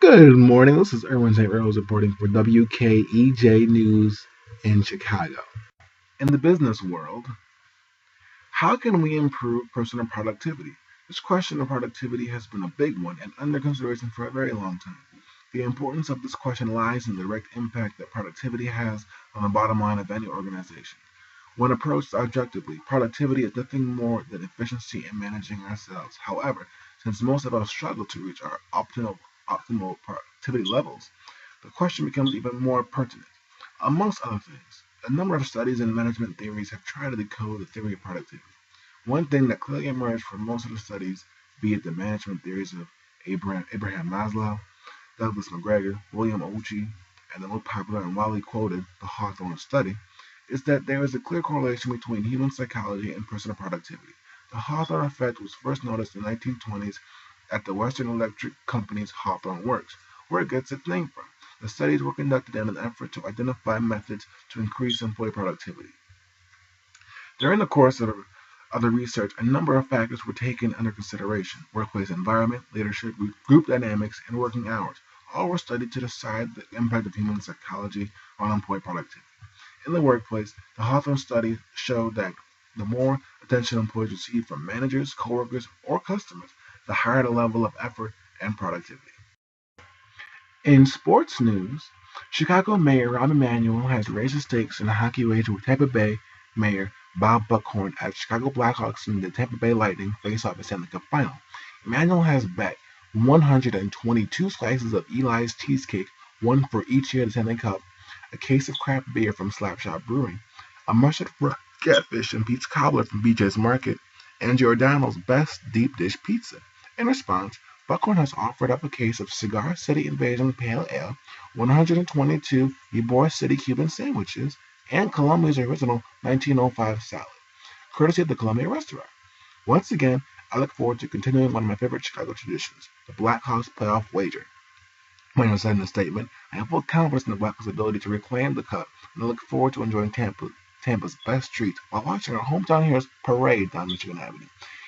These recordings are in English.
Good morning. This is Erwin St. Rose reporting for WKEJ News in Chicago. In the business world, how can we improve personal productivity? This question of productivity has been a big one and under consideration for a very long time. The importance of this question lies in the direct impact that productivity has on the bottom line of any organization. When approached objectively, productivity is nothing more than efficiency in managing ourselves. However, since most of us struggle to reach our optimal productivity levels, the question becomes even more pertinent. Amongst other things, a number of studies and management theories have tried to decode the theory of productivity. One thing that clearly emerged from most of the studies, be it the management theories of Abraham Maslow, Douglas McGregor, William Ouchi, and the most popular and widely quoted, the Hawthorne study, is that there is a clear correlation between human psychology and personal productivity. The Hawthorne effect was first noticed in the 1920s at the Western Electric Company's Hawthorne Works, where it gets its name from. The studies were conducted in an effort to identify methods to increase employee productivity. During the course of the research, a number of factors were taken under consideration: workplace environment, leadership, group dynamics, and working hours. All were studied to decide the impact of human psychology on employee productivity. In the workplace, the Hawthorne study showed that the more attention employees receive from managers, coworkers, or customers, the higher the level of effort and productivity. In sports news, Chicago Mayor Rahm Emanuel has raised the stakes in a hockey wager with Tampa Bay Mayor Bob Buckhorn as Chicago Blackhawks and the Tampa Bay Lightning face off in the Stanley Cup final. Emanuel has bet 122 slices of Eli's cheesecake, one for each year of the Stanley Cup, a case of craft beer from Slapshot Brewing, a mustard fried catfish and pizza cobbler from BJ's Market, and Giordano's best deep dish pizza. In response, Buckhorn has offered up a case of Cigar City Invasion Pale Ale, 122 Ybor City Cuban sandwiches, and Colombia's original 1905 salad, courtesy of the Columbia restaurant. Once again, I look forward to continuing one of my favorite Chicago traditions, the Blackhawks playoff wager. Manuel said in a statement, I have full confidence in the Blackhawks' ability to reclaim the cup, and I look forward to enjoying Tampa's best treats while watching our hometown heroes parade down Michigan Avenue.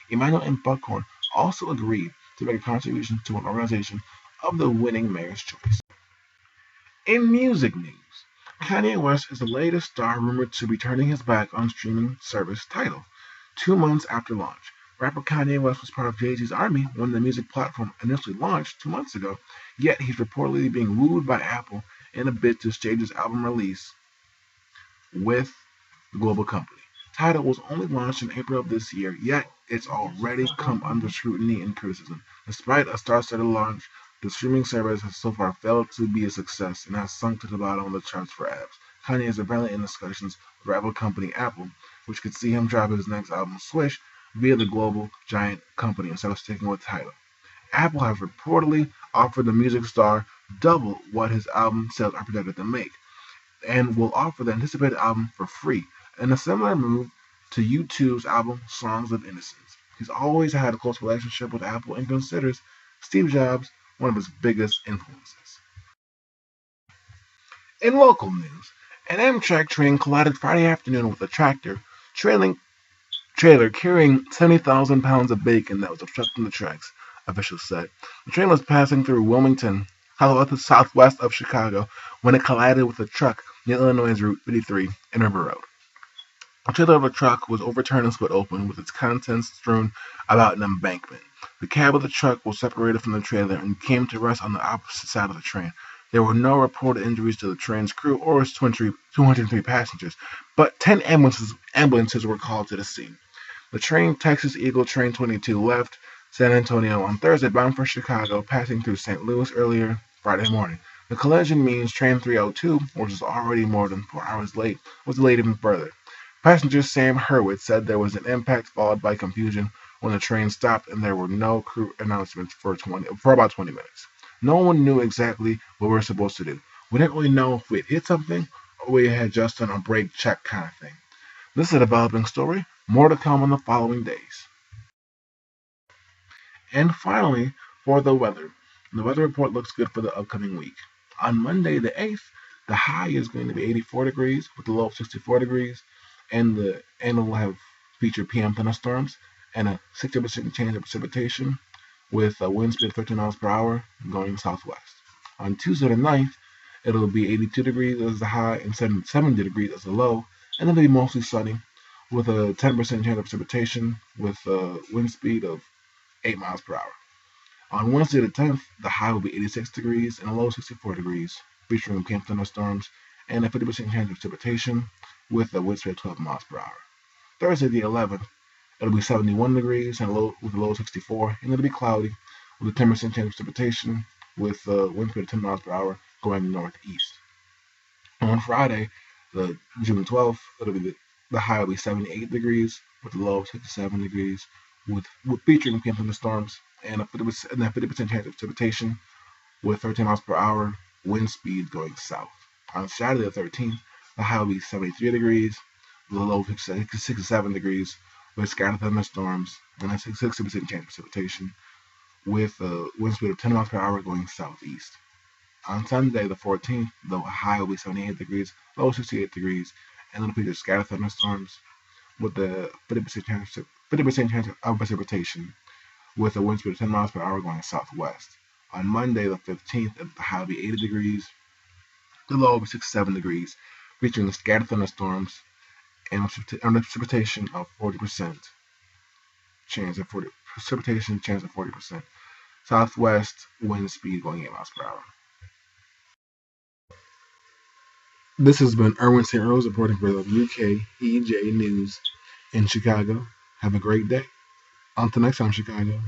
Emanuel and Buckhorn also agreed to make a contribution to an organization of the winning mayor's choice. In music news, Kanye West is the latest star rumored to be turning his back on streaming service Tidal, 2 months after launch. Rapper Kanye West was part of Jay-Z's Army when the music platform initially launched 2 months ago, yet he's reportedly being wooed by Apple in a bid to stage his album release with the global company. Tidal was only launched in April of this year, yet it's already come under scrutiny and criticism. Despite a star-studded launch, the streaming service has so far failed to be a success and has sunk to the bottom of the charts for apps. Kanye is apparently in discussions with rival company Apple, which could see him drop his next album Swish via the global giant company instead of sticking with Tidal. Apple has reportedly offered the music star double what his album sales are projected to make, and will offer the anticipated album for free, in a similar move to U2's album Songs of Innocence. He's always had a close relationship with Apple and considers Steve Jobs one of his biggest influences. In local news, an Amtrak train collided Friday afternoon with a trailer carrying 70,000 pounds of bacon that was obstructing the tracks, officials said. The train was passing through Wilmington, southwest of Chicago, when it collided with a truck near Illinois' Route 53 and River Road. The trailer of the truck was overturned and split open, with its contents strewn about an embankment. The cab of the truck was separated from the trailer and came to rest on the opposite side of the train. There were no reported injuries to the train's crew or its 203 passengers, but 10 ambulances were called to the scene. The train Texas Eagle Train 22 left San Antonio on Thursday, bound for Chicago, passing through St. Louis earlier Friday morning. The collision means Train 302, which is already more than 4 hours late, was delayed even further. Passenger Sam Hurwitz said there was an impact followed by confusion when the train stopped and there were no crew announcements for about 20 minutes. No one knew exactly what we were supposed to do. We didn't really know if we had hit something or we had just done a brake check kind of thing. This is a developing story. More to come in the following days. And finally, for the weather. The weather report looks good for the upcoming week. On Monday the 8th, the high is going to be 84 degrees with the low of 64 degrees, and it will have feature PM thunderstorms and a 60% chance of precipitation with a wind speed of 13 miles per hour going southwest. On Tuesday the 9th, it'll be 82 degrees as the high and 70 degrees as the low, and it'll be mostly sunny with a 10% chance of precipitation with a wind speed of 8 miles per hour. On Wednesday the 10th, the high will be 86 degrees and a low 64 degrees, featuring camp thunderstorms and a 50% chance of precipitation with a wind speed of 12 miles per hour. Thursday the 11th, it'll be 71 degrees and with a low 64, and it'll be cloudy with a 10% chance of precipitation with a wind speed of 10 miles per hour going northeast. On Friday, the June 12th, it'll be the high will be 78 degrees with a low of 67 degrees with featuring camp thunderstorms and a 50% chance of precipitation with 13 miles per hour wind speed going south. On Saturday the 13th, the high will be 73 degrees, the low 67 degrees with scattered thunderstorms and a 60% chance of precipitation with a wind speed of 10 miles per hour going southeast. On Sunday the 14th, the high will be 78 degrees, low 68 degrees, and it'll feature scattered thunderstorms with a 50% chance of precipitation with a wind speed of 10 miles per hour going southwest. On Monday the 15th, the high will be 80 degrees, the low will be 67 degrees, featuring scattered thunderstorms and a precipitation of 40%. Precipitation chance of 40%. Southwest wind speed going 8 miles per hour. This has been Erwin St. Rose reporting for the WKEJ News in Chicago. Have a great day. Until next time, Chicago.